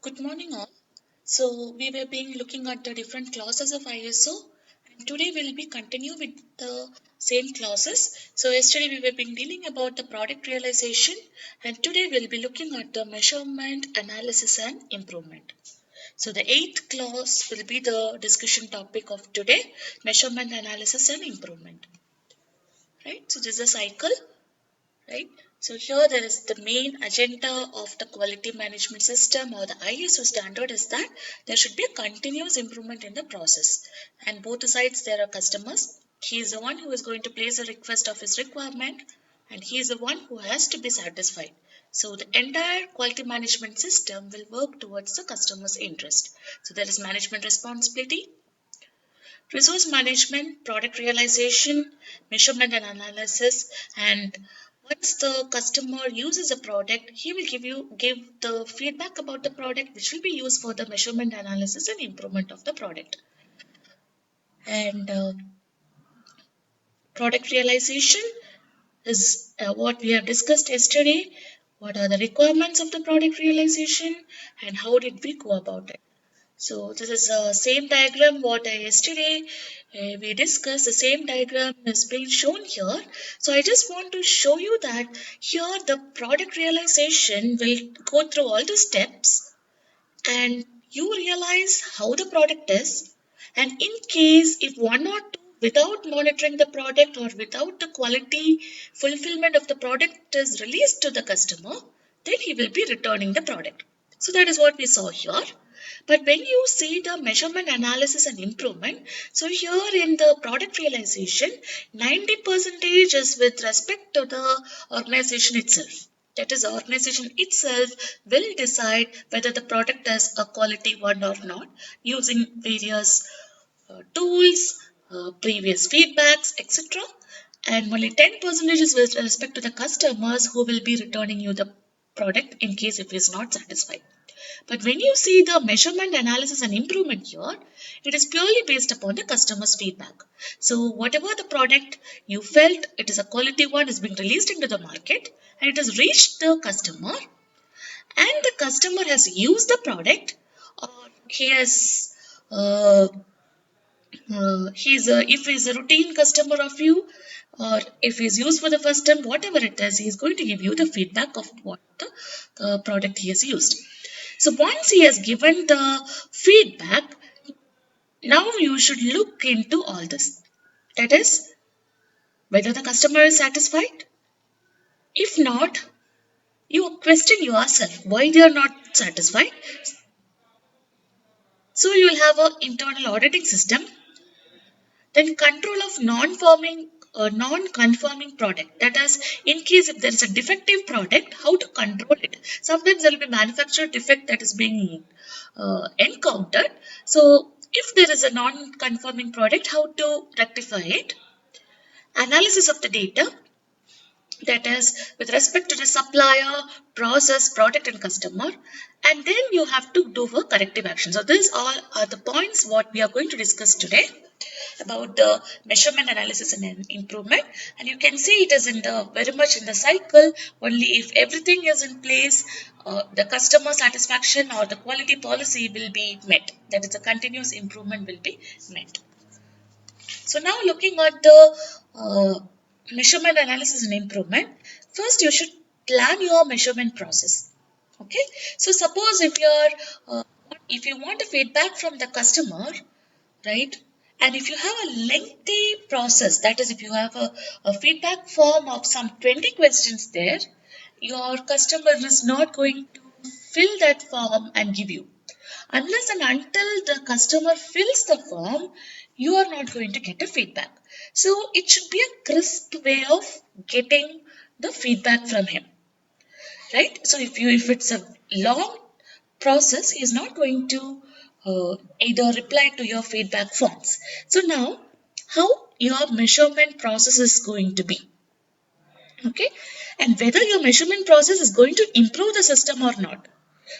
Good morning, all. So we were being looking at the different clauses of ISO, and today we'll be continue with the same clauses. So yesterday we were being dealing about the product realization, and today we'll be looking at the measurement, analysis, and improvement. So the eighth clause will be the discussion topic of today: measurement, analysis, and improvement. Right. So this is a cycle. Right? So here there is the main agenda of the quality management system or the ISO standard is that there should be a continuous improvement in the process. And both the sides there are customers. He is the one who is going to place a request of his requirement and he is the one who has to be satisfied. So the entire quality management system will work towards the customer's interest. So there is management responsibility, resource management, product realization, measurement and analysis, and once the customer uses a product, he will give the feedback about the product, which will be used for the measurement analysis and improvement of the product. And product realization is what we have discussed yesterday. What are the requirements of the product realization, and how did we go about it? So this is the same diagram what yesterday we discussed. The same diagram is being shown here. So I just want to show you that here the product realization will go through all the steps and you realize how the product is. And in case if one or two without monitoring the product or without the quality fulfillment of the product is released to the customer, then he will be returning the product. So that is what we saw here. But when you see the measurement analysis and improvement, so here in the product realization, 90% is with respect to the organization itself. That is, organization itself will decide whether the product is a quality one or not using various tools, previous feedbacks, etc. And only 10% is with respect to the customers who will be returning you the product in case if he is not satisfied. But when you see the measurement, analysis, and improvement here, it is purely based upon the customer's feedback. So, whatever the product you felt it is a quality one is being released into the market and it has reached the customer, and the customer has used the product, or he has if he's a routine customer of you, or if he's used for the first time, whatever it is, he's going to give you the feedback of what the product he has used. So once he has given the feedback, now you should look into all this. That is, whether the customer is satisfied. If not, you question yourself why they are not satisfied. So you will have an internal auditing system. Then control of non-conforming product. That is, in case if there is a defective product, how to control it. Sometimes there will be manufacturer defect that is being encountered. So if there is a non-conforming product, how to rectify it. Analysis of the data. That is with respect to the supplier, process, product, and customer. And then you have to do a corrective action. So these all are the points what we are going to discuss today about the measurement analysis and improvement, and you can see it is in the very much in the cycle. Only if everything is in place, the customer satisfaction or the quality policy will be met, that is the continuous improvement will be met. So now looking at the measurement analysis and improvement, first you should plan your measurement process. Okay, so suppose if you want a feedback from the customer, right? And if you have a lengthy process, that is, if you have a feedback form of some 20 questions there, your customer is not going to fill that form and give you. Unless and until the customer fills the form, you are not going to get a feedback. So it should be a crisp way of getting the feedback from him, right? So if it's a long process, he is not going to either reply to your feedback forms. So now, how your measurement process is going to be, okay, and whether your measurement process is going to improve the system or not.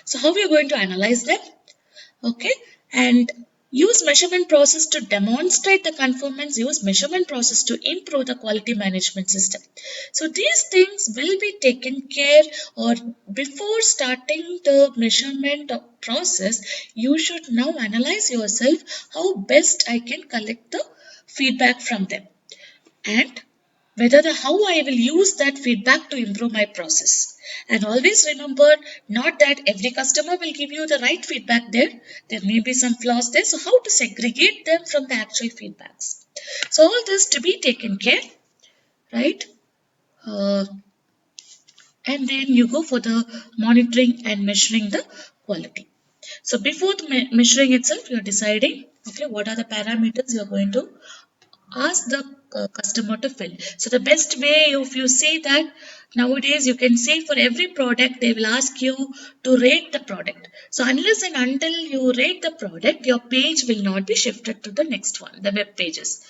So how we are going to analyze them, okay, and Use measurement process to demonstrate the conformance. Use measurement process to improve the quality management system. So these things will be taken care, or before starting the measurement process, you should now analyze yourself how best I can collect the feedback from them, and whether the how I will use that feedback to improve my process. And always remember, not that every customer will give you the right feedback there. There may be some flaws there. So how to segregate them from the actual feedbacks. So all this to be taken care, right? Uh, and then you go for the monitoring and measuring the quality. So before the measuring itself, you're deciding, okay, what are the parameters you're going to ask the customer to fill. So the best way, if you say that, nowadays you can say for every product they will ask you to rate the product. So unless and until you rate the product, your page will not be shifted to the next one, the web pages.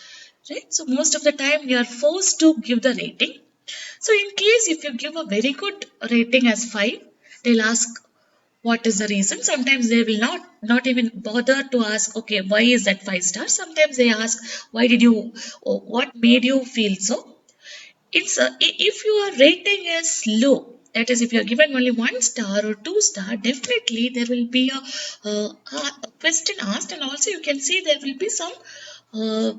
Right? So most of the time you are forced to give the rating. So in case if you give a very good rating as 5, they'll ask what is the reason. Sometimes they will not even bother to ask, okay, why is that 5 stars. Sometimes they ask, why did you, or what made you feel so. If your rating is low, that is if you are given only 1 star or 2 star, definitely there will be a question asked, and also you can see there will be some uh,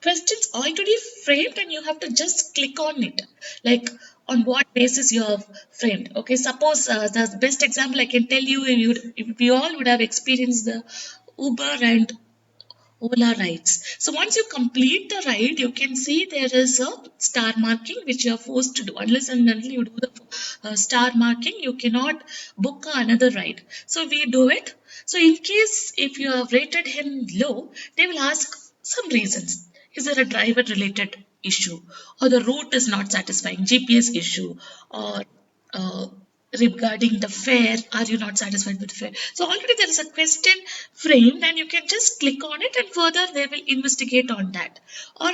questions already framed, and you have to just click on it, like on what basis you have framed. Okay, suppose the best example I can tell you, if we all would have experienced the Uber and Ola rides. So once you complete the ride, you can see there is a star marking which you are forced to do. Unless and until you do the star marking, you cannot book another ride. So we do it. So in case if you have rated him low, they will ask some reasons. Is there a driver related issue, or the route is not satisfying, GPS issue, or uh, regarding the fare, are you not satisfied with the fare? So already there is a question framed, and you can just click on it, and further they will investigate on that. Or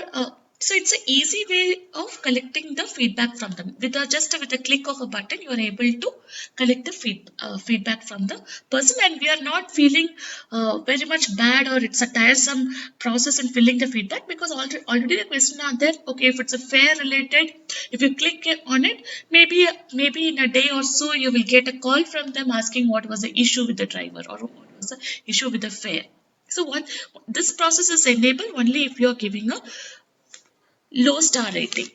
so it's an easy way of collecting the feedback from them. Just with a click of a button, you are able to collect the feedback from the person, and we are not feeling very much bad, or it's a tiresome process in filling the feedback, because already the question are there. Okay, if it's a fare related, if you click on it, maybe in a day or so you will get a call from them asking what was the issue with the driver, or what was the issue with the fare. So what this process is enabled only if you are giving a low star rating.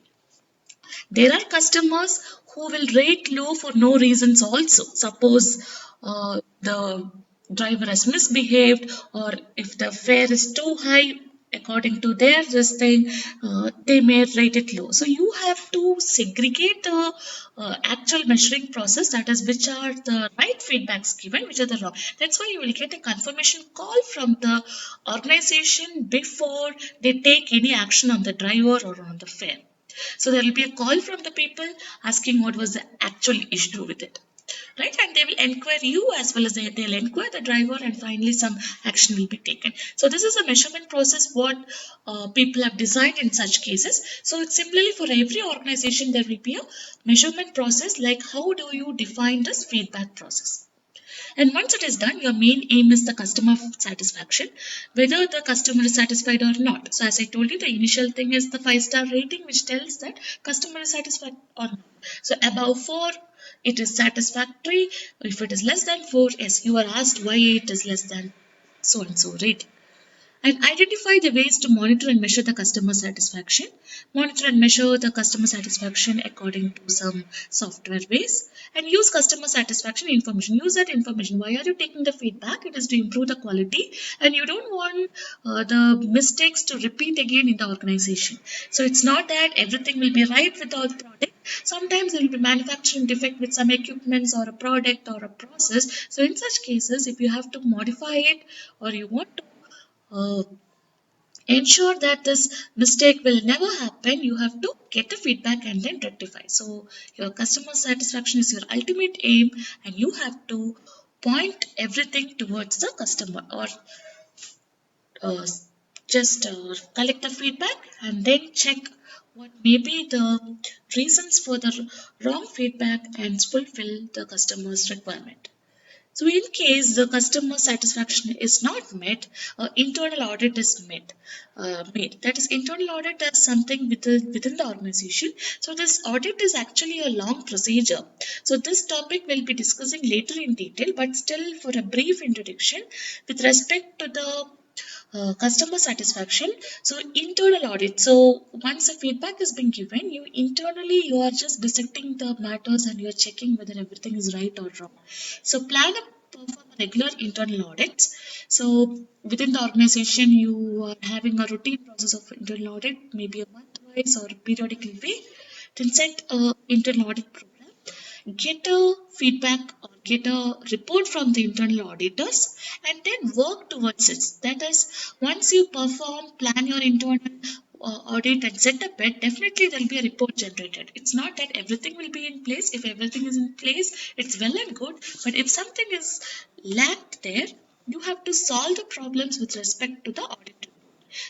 There are customers who will rate low for no reasons also. Suppose the driver has misbehaved, or if the fare is too high according to their this thing, they may rate it low. So you have to segregate the actual measuring process, that is which are the right feedbacks given, which are the wrong. That's why you will get a confirmation call from the organization before they take any action on the driver or on the fare. So there will be a call from the people asking what was the actual issue with it. Right, and they will inquire you as well as they'll inquire the driver, and finally some action will be taken. So this is a measurement process what people have designed in such cases. So it's similarly for every organization there will be a measurement process, like how do you define this feedback process. And once it is done, your main aim is the customer satisfaction, whether the customer is satisfied or not. So as I told you, the initial thing is the 5 star rating, which tells that customer is satisfied or not. So above 4, it is satisfactory. If it is less than 4, yes, you are asked why it is less than so and so rating. And identify the ways to monitor and measure the customer satisfaction. Monitor and measure the customer satisfaction according to some software ways. And use customer satisfaction information. Use that information. Why are you taking the feedback? It is to improve the quality, and you don't want the mistakes to repeat again in the organization. So it's not that everything will be right with all the product. Sometimes there will be manufacturing defect with some equipments or a product or a process. So in such cases, if you have to modify it, or you want to uh, ensure that this mistake will never happen, you have to get the feedback and then rectify. So your customer satisfaction is your ultimate aim, and you have to point everything towards the customer, or uh, just collect the feedback and then check what may be the reasons for the wrong feedback and fulfill the customer's requirement. So in case the customer satisfaction is not met, internal audit is made. That is, internal audit is something within the organization. So this audit is actually a long procedure. So this topic will be discussing later in detail, but still for a brief introduction with respect to the customer satisfaction. So internal audit, so once the feedback is being given, you are just dissecting the matters and you're checking whether everything is right or wrong. So plan a perform a regular internal audits. So within the organization you are having a routine process of internal audit, maybe a month wise or periodically way. Then set a internal audit program, get a feedback or get a report from the internal auditors, and then work towards it. That is, once you plan your internal audit and set up it, definitely there will be a report generated. It's not that everything will be in place. If everything is in place, it's well and good. But if something is lacked there, you have to solve the problems with respect to the audit.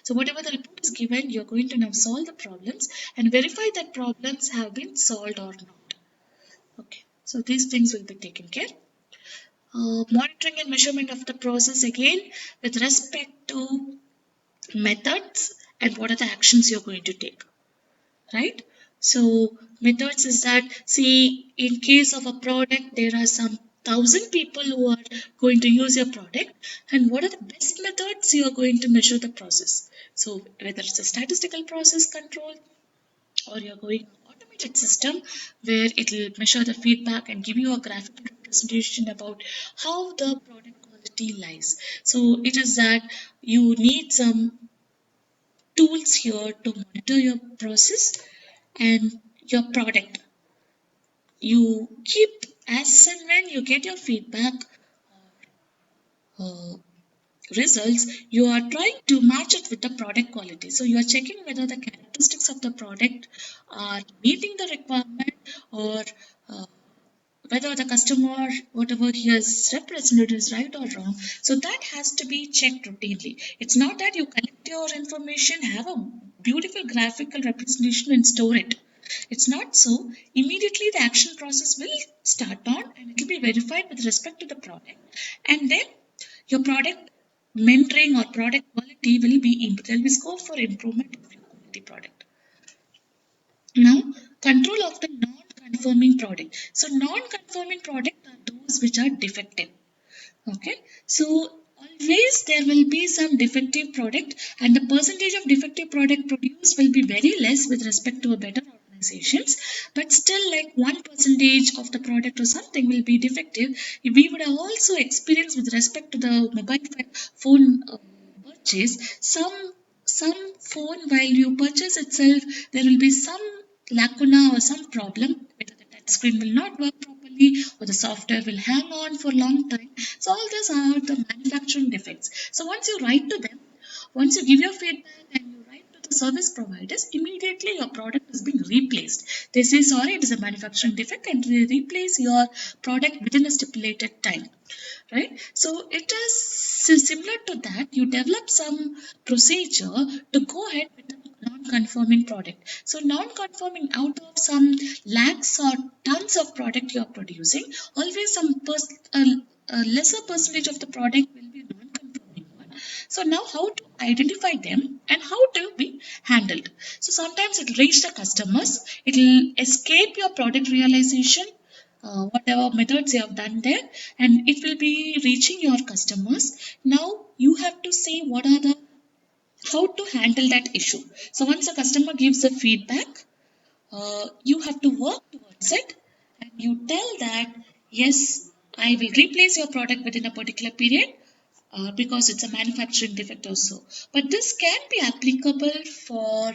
So whatever the report is given, you're going to now solve the problems and verify that problems have been solved or not. Okay, so these things will be taken care. Monitoring and measurement of the process again with respect to methods and what are the actions you're going to take, right? So methods is that, see, in case of a product, there are some 1,000 people who are going to use your product, and what are the best methods you are going to measure the process. So whether it's a statistical process control, or you're going automated system where it will measure the feedback and give you a graphical representation about how the product quality lies. So it is that you need some tools here to monitor your process and your product. You keep, as and when you get your feedback uh, results, you are trying to match it with the product quality. So you are checking whether the characteristics of the product are meeting the requirement, or uh, whether the customer, whatever he has represented, is right or wrong. So that has to be checked routinely. It's not that you collect your information, have a beautiful graphical representation and store it. It's not so. Immediately the action process will start on and it will be verified with respect to the product. And then your product mentoring or product quality there will be scope for improvement of your quality product. Now, control of the non-conforming product. So non-conforming product are those which are defective. Okay, so always there will be some defective product, and the percentage of defective product produced will be very less with respect to a better organizations, but still like 1% of the product or something will be defective. We would have also experienced with respect to the mobile phone purchase, some phone while you purchase itself, there will be some lacuna or some problem, whether the touch screen will not work properly or the software will hang on for a long time. So all those are the manufacturing defects. So once you write to them, once you give your feedback and you write to the service providers, immediately your product is being replaced. They say sorry, it is a manufacturing defect, and they replace your product within a stipulated time, right? So it is similar to that. You develop some procedure to go ahead with the non-conforming product. So non-conforming, out of some lakhs or tons of product you are producing, always a lesser percentage of the product will be non-conforming one. So now how to identify them and how to be handled. So sometimes it will reach the customers, it will escape your product realization, whatever methods you have done there, and it will be reaching your customers. Now you have to say what are the how to handle that issue. So once a customer gives the feedback, you have to work towards it, and you tell that yes, I will replace your product within a particular period, because it's a manufacturing defect also. But this can be applicable for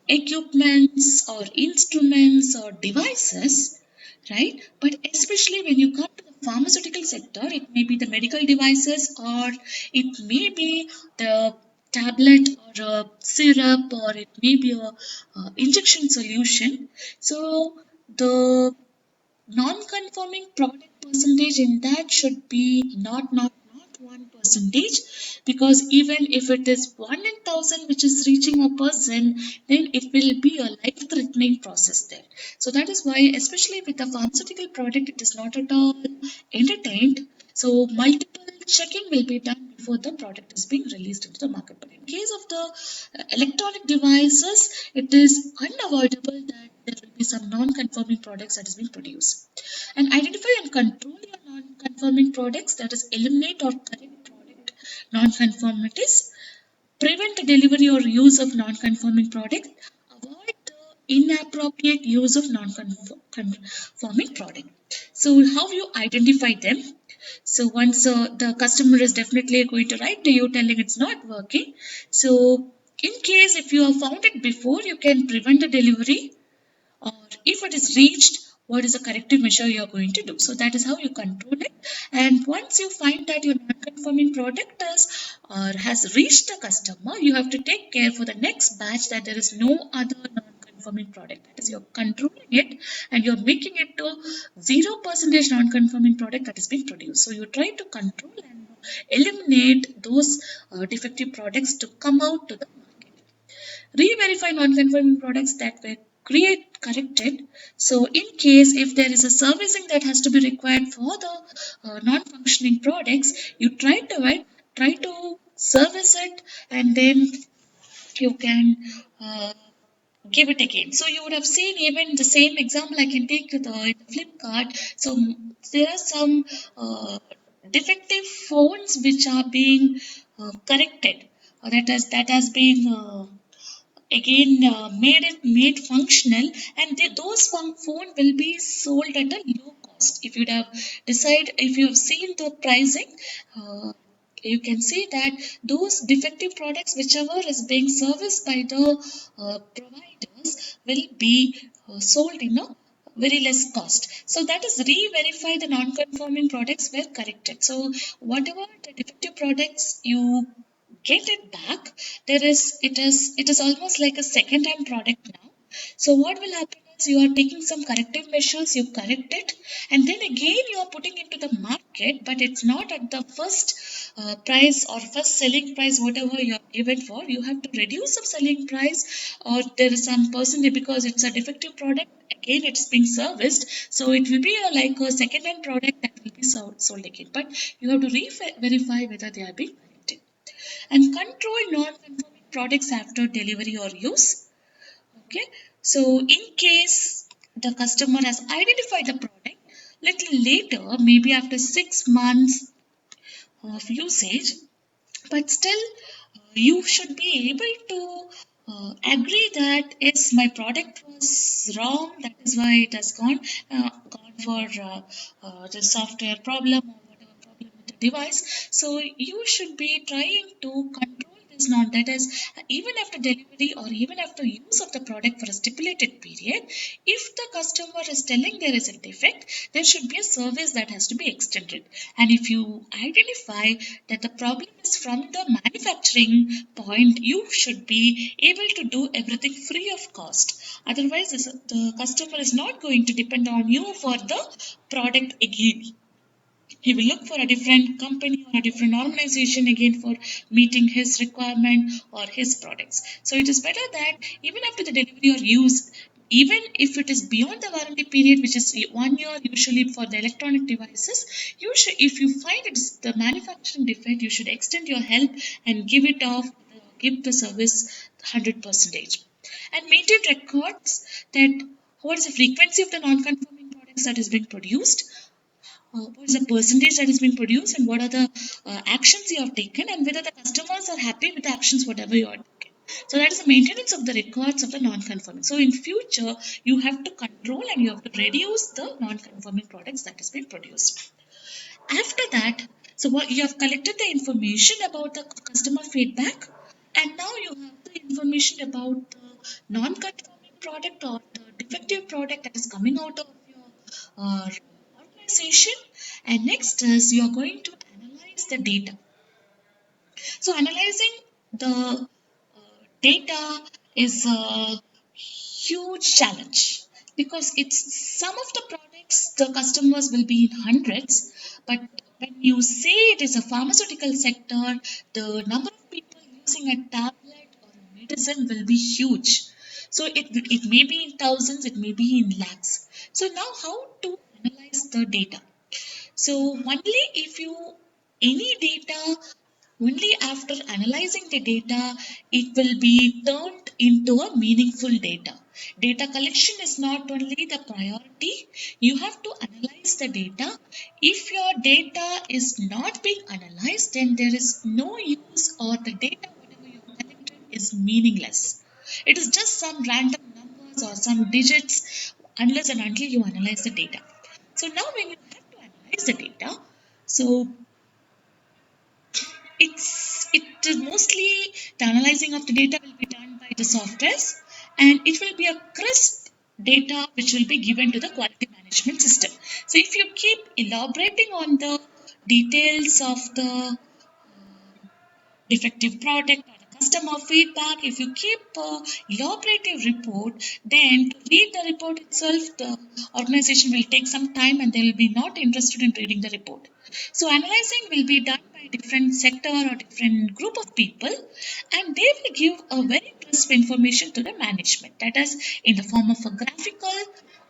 equipments or instruments or devices, right? But especially when you come to the pharmaceutical sector, it may be the medical devices, or it may be the tablet or a syrup, or it may be a injection solution. So the non-conforming product percentage in that should be not 1%, because even if it is 1 in 1,000 which is reaching a person, then it will be a life-threatening process there. So that is why, especially with the pharmaceutical product, it is not at all entertained. So multiple checking will be done before the product is being released into the market. But in case of the electronic devices, it is unavoidable that there will be some non-conforming products that is being produced. And identify and control your non-conforming products, that is eliminate or correct product non-conformities, prevent the delivery or use of non-conforming product, avoid the inappropriate use of non-conforming product. So how you identify them? So once the customer is definitely going to write to you telling it's not working. So in case if you have found it before, you can prevent the delivery, or if it is reached, what is the corrective measure you are going to do. So that is how you control it. And once you find that your non-conforming product has reached the customer, you have to take care for the next batch that there is no other non-conforming product. That is, you're controlling it and you're making it to 0% non-conforming product that is being produced. So you try to control and eliminate those defective products to come out to the market. Re-verify non-conforming products that were corrected. So in case if there is a servicing that has to be required for the non-functioning products, you try to service it, and then you can give it again. So you would have seen even the same example I can take in the Flipkart. So there are some defective phones which are being corrected, that has been again made functional, and those phone will be sold at a low cost. If you'd have if you have seen the pricing, you can see that those defective products whichever is being serviced by the providers will be sold in a very less cost. So that is re-verify the non-conforming products were corrected. So whatever the defective products you get it back, it is almost like a second hand product now. So what will happen is you are taking some corrective measures, you correct it, and then again you are putting into the market, but it's not at the first price or first selling price whatever you are given for. You have to reduce the selling price, or there is some percentage because it's a defective product. Again, it's being serviced, so it will be like a second hand product that will be sold again. But you have to verify whether they are being corrected and control non-conforming products after delivery or use. Okay, so in case the customer has identified the product little later, maybe after 6 months of usage, but still you should be able to agree that yes, my product was wrong, that is why it has gone for the software problem or whatever problem with the device. So you should be trying to control this, not that is even after delivery or even after use of the product for a stipulated period, if the customer is telling there is a defect, there should be a service that has to be extended. And if you identify that the problem is from the manufacturing point, you should be able to do everything free of cost. Otherwise, the customer is not going to depend on you for the product again. He will look for a different company or a different organization again for meeting his requirement or his products. So it is better that even after the delivery or use, even if it is beyond the warranty period, which is 1 year usually for the electronic devices, you should, if you find it's the manufacturing defect, you should extend your help and give the service 100%. And maintain records that what is the frequency of the non-conforming products that is being produced, what is the percentage that is being produced, and what are the actions you have taken, and whether the customers are happy with the actions whatever you are taking. So that is the maintenance of the records of the non-conforming. So in future you have to control and you have to reduce the non-conforming products that is being produced. After that, so what you have collected the information about the customer feedback, and now you have the information about the non-conforming product or the defective product that is coming out of your organization. And next is you are going to analyze the data. So analyzing the data is a huge challenge because it's some of the products the customers will be in hundreds, but when you say it is a pharmaceutical sector, the number of people using a tablet or a medicine will be huge. So it may be in thousands, it may be in lakhs. So now how to analyze the data? So only if you any data, only after analyzing the data, it will be turned into a meaningful data. Data collection is not only the priority, you have to analyze the data. If your data is not being analyzed, then there is no use, or the data whatever you have collected is meaningless. It is just some random numbers or some digits unless and until you analyze the data. So now when you have to analyze the data, so it is mostly the analyzing of the data will be done by the softwares, and it will be a crisp data which will be given to the quality management system. So if you keep elaborating on the details of the defective product or the customer feedback, if you keep a elaborative report, then to read the report itself, the organization will take some time and they will be not interested in reading the report. So analyzing will be done by different sector or different group of people, and they will give a very crisp information to the management, that is in the form of a graphical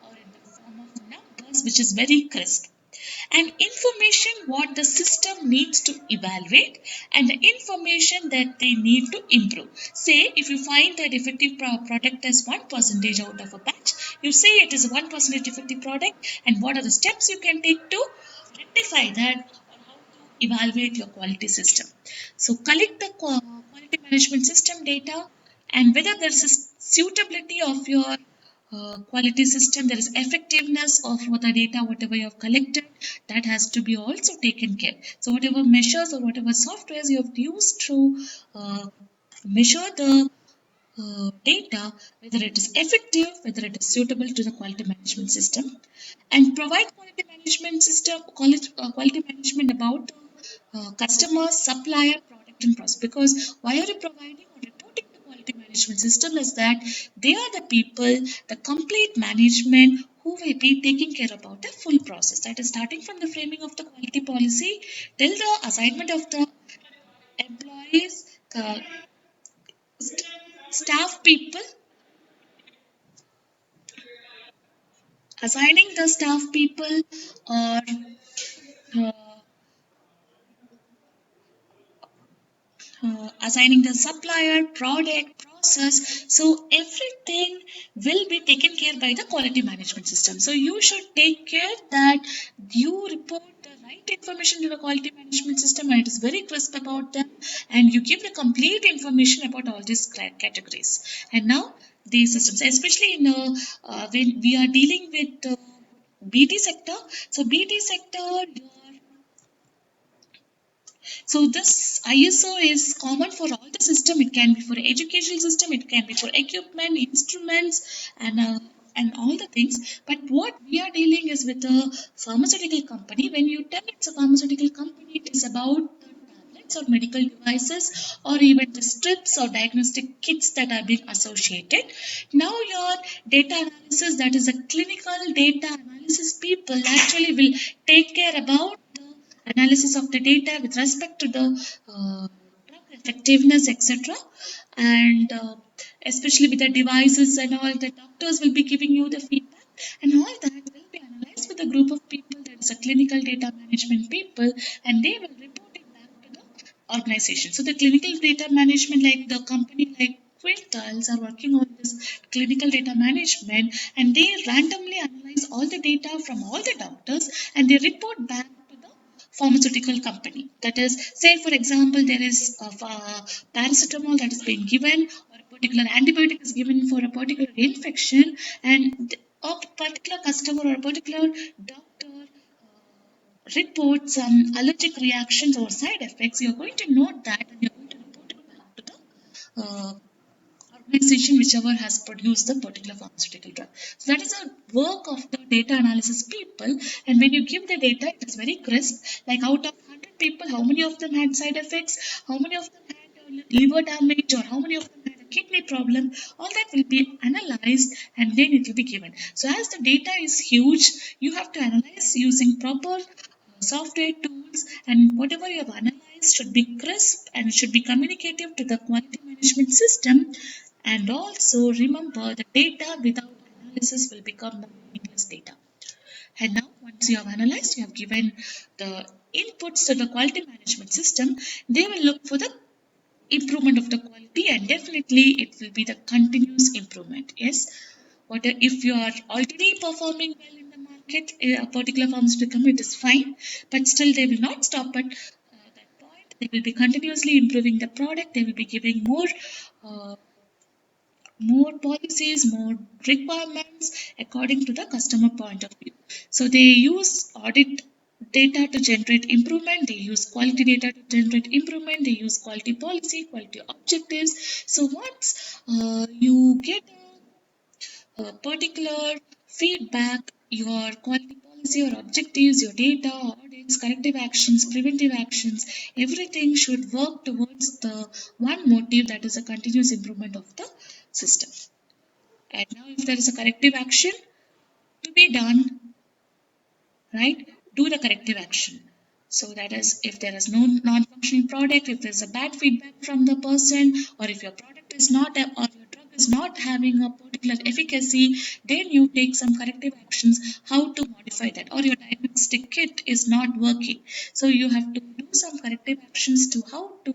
or in the form of numbers, which is very crisp, and information what the system needs to evaluate and the information that they need to improve. Say if you find that defective product as 1% out of a batch, you say it is a 1% defective product, and what are the steps you can take to rectify that, or how to evaluate your quality system. So collect the quality management system data, and whether there is a suitability of your quality system, there is effectiveness of what the data, whatever you have collected, that has to be also taken care. So whatever measures or whatever softwares you have used to measure the data, whether it is effective, whether it is suitable to the quality management system, and provide quality management system, quality management about customer, supplier, product, and process. Because why are you providing or reporting to quality management system is that they are the people, the complete management who will be taking care about the full process. That is starting from the framing of the quality policy till the assignment of the employees, st- staff people, assigning the staff people, or uh, assigning the supplier, product, process. So everything will be taken care by the quality management system. So you should take care that you report the right information to the quality management system, and it is very crisp about them, and you give the complete information about all these categories. And now these systems, especially in when we are dealing with BT sector. So BT sector, so this ISO is common for all the system. It can be for educational system, it can be for equipment, instruments, and all the things. But what we are dealing is with a pharmaceutical company. When you tell it's a pharmaceutical company, it is about the tablets or medical devices or even the strips or diagnostic kits that are being associated. Now your data analysis, that is a clinical data analysis people, actually will take care about analysis of the data with respect to the drug effectiveness, etc. And especially with the devices and all, the doctors will be giving you the feedback, and all that will be analyzed with a group of people, that is a clinical data management people, and they will report it back to the organization. So the clinical data management, like the company like Quintals are working on this clinical data management, and they randomly analyze all the data from all the doctors, and they report back to the pharmaceutical company. That is, say for example, there is paracetamol that is being given, or a particular antibiotic is given for a particular infection, and a particular customer or a particular doctor report some allergic reactions or side effects. You're going to note that, and you're going to report it back to the organization whichever has produced the particular pharmaceutical drug. So that is a work of the data analysis people. And when you give the data, it is very crisp. Like out of 100 people, how many of them had side effects? How many of them had liver damage? Or how many of them had a kidney problem? All that will be analyzed, and then it will be given. So as the data is huge, you have to analyze using proper software tools, and whatever you have analyzed should be crisp and it should be communicative to the quality management system. And also remember, the data without analysis will become the meaningless data. And now once you have analyzed, you have given the inputs to the quality management system, they will look for the improvement of the quality, and definitely it will be the continuous improvement. Yes, what if you are already performing well in the market, a particular pharmaceutical company, it is fine, but still they will not stop at that point. They will be continuously improving the product. They will be giving uh, more policies, more requirements according to the customer point of view. So they use audit data to generate improvement, they use quality data to generate improvement, they use quality policy, quality objectives. So once you get a particular feedback, your quality policy or objectives, your data, audits, corrective actions, preventive actions, everything should work towards the one motive, that is a continuous improvement of the system. And now if there is a corrective action to be done, right, do the corrective action. So that is, if there is no non-functioning product, if there's a bad feedback from the person, or if your product is not or your drug is not having a particular efficacy, then you take some corrective actions how to modify that. Or your diagnostic kit is not working, so you have to do some corrective actions to how to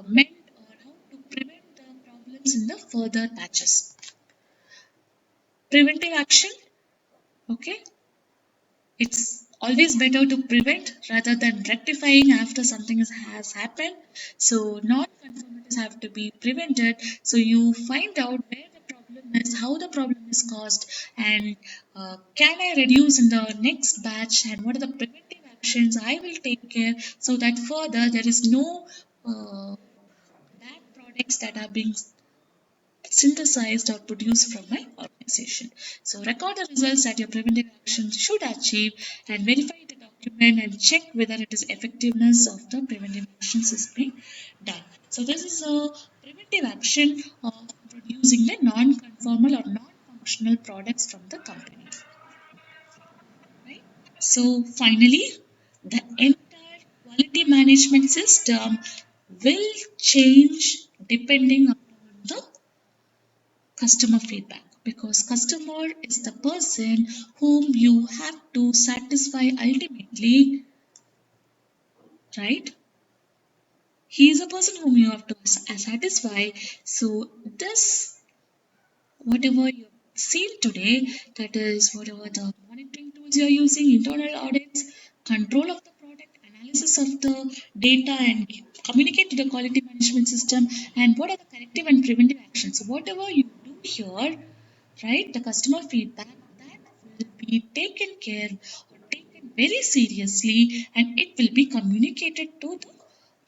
mend or how to prevent the problems in the further patches. Preventive action, okay, it's always better to prevent rather than rectifying after something has happened. So non-conformities have to be prevented. So you find out where the problem is, how the problem is caused, and can I reduce in the next batch, and what are the preventive actions I will take care, so that further there is no bad products that are being synthesized or produced from my organization. So record the results that your preventive action should achieve, and verify the document and check whether it is effectiveness of the preventive actions is being done. So this is a preventive action of producing the non-conformal or non-functional products from the company. Right? So finally, the entire quality management system will change depending upon the customer feedback, because customer is the person whom you have to satisfy ultimately, right? He is a person whom you have to satisfy. So this, whatever you see today, that is whatever the monitoring tools you are using, internal audits, control of the product, analysis of the data, and communicate to the quality management system, and what are the corrective and preventive actions. So whatever you do here, right, the customer feedback, that will be taken care or taken very seriously, and it will be communicated to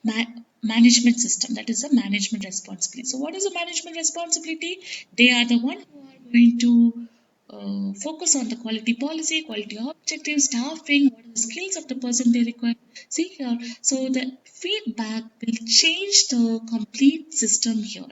the management system. That is a management responsibility. So what is a management responsibility? They are the one who are going to focus on the quality policy, quality objectives, staffing, what are the skills of the person they require. See here, so the feedback will change the complete system here,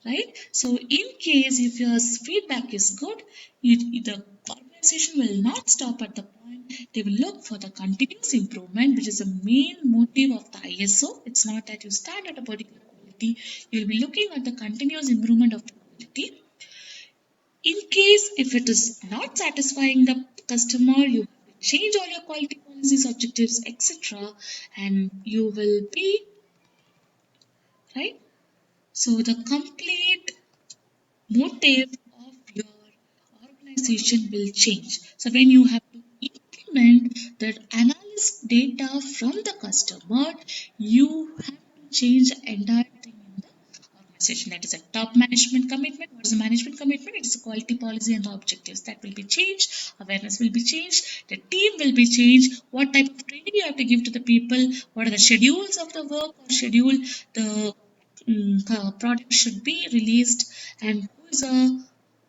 right? So in case if your feedback is good, the organization will not stop at the point. They will look for the continuous improvement, which is the main motive of the ISO. It's not that you stand at a particular quality. You'll be looking at the continuous improvement of the quality. In case if it is not satisfying the customer, you have to change all your quality policies, objectives, etc., and you will be right. So the complete motive of your organization will change. So when you have to implement the analysis data from the customer, you have to change the entire thing in the organization. That is a top management commitment. What is a management commitment? It is a quality policy and the objectives that will be changed. Awareness will be changed. The team will be changed. What type of training you have to give to the people? What are the schedules of the work or schedule the product should be released, and who is a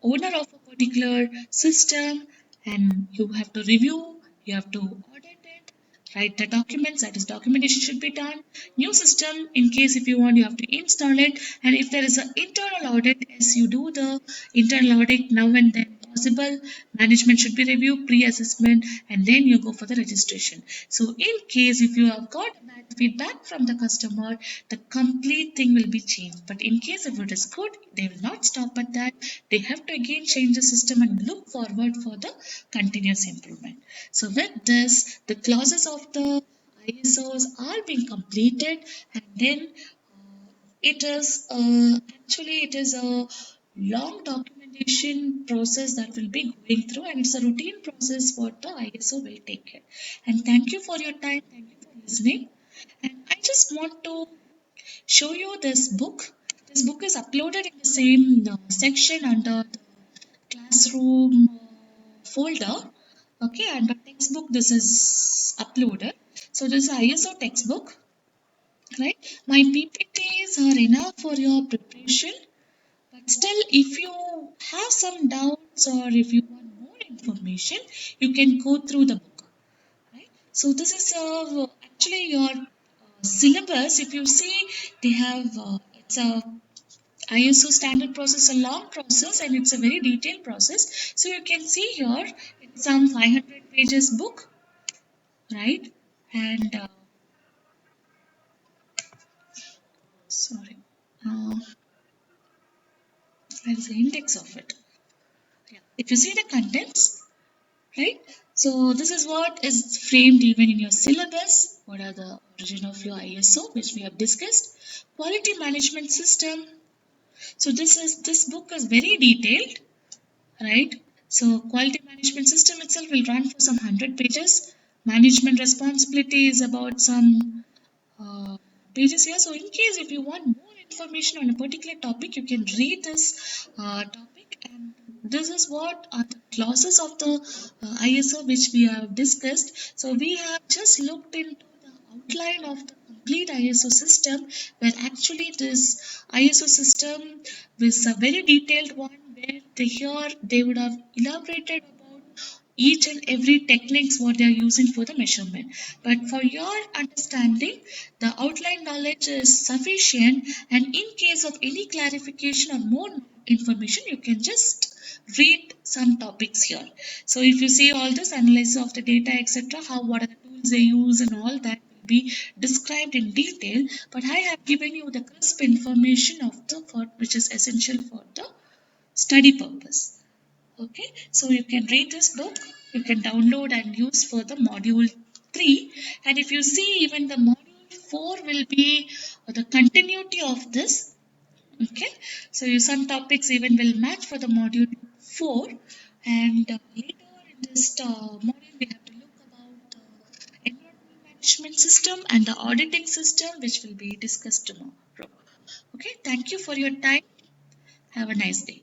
owner of a particular system, and you have to review, you have to audit it, write the documents, that is documentation should be done. New system, in case if you want, you have to install it, and if there is an internal audit, as you do the internal audit now and then possible. Management should be reviewed, pre-assessment, and then you go for the registration. So in case if you have got bad feedback from the customer, the complete thing will be changed. But in case if it is good, they will not stop at that. They have to again change the system and look forward for the continuous improvement. So with this, the clauses of the ISOs are being completed, and then it is a long documentation process that will be going through, and it's a routine process what the ISO will take care. And thank you for your time. Thank you for listening. And I just want to show you this book. This book is uploaded in the same section under the classroom folder. Okay, and the textbook this is uploaded. So this is ISO textbook, right? My PPTs are enough for your preparation, but still, if you have some doubts or if you want more information, you can go through the book, right? So this is actually your syllabus. If you see, they have it's a ISO standard process, a long process, and it's a very detailed process. So you can see here, it's some 500 pages book, right? And sorry, uh, where is the index of it? Yeah. If you see the contents, right? So this is what is framed even in your syllabus. What are the origin of your ISO, which we have discussed? Quality management system. So this book is very detailed, right? So quality management system itself will run for some 100 pages. Management responsibility is about some pages here. So in case if you want more information on a particular topic, you can read this topic, and this is what are the clauses of the ISO which we have discussed. So we have just looked into the outline of the complete ISO system, where actually this ISO system is a very detailed one, where they would have elaborated about each and every techniques what they are using for the measurement. But for your understanding, the outline knowledge is sufficient, and in case of any clarification or more information, you can just read some topics here. So if you see all this analysis of the data, etc., how what are the tools they use and all that will be described in detail. But I have given you the crisp information of the for which is essential for the study purpose. Okay, so you can read this book, you can download and use for the module 3. And if you see, even the module 4 will be the continuity of this. Okay, so you, some topics even will match for the module 4. And later in this module, we have to look about the environmental management system and the auditing system, which will be discussed tomorrow. Okay, thank you for your time. Have a nice day.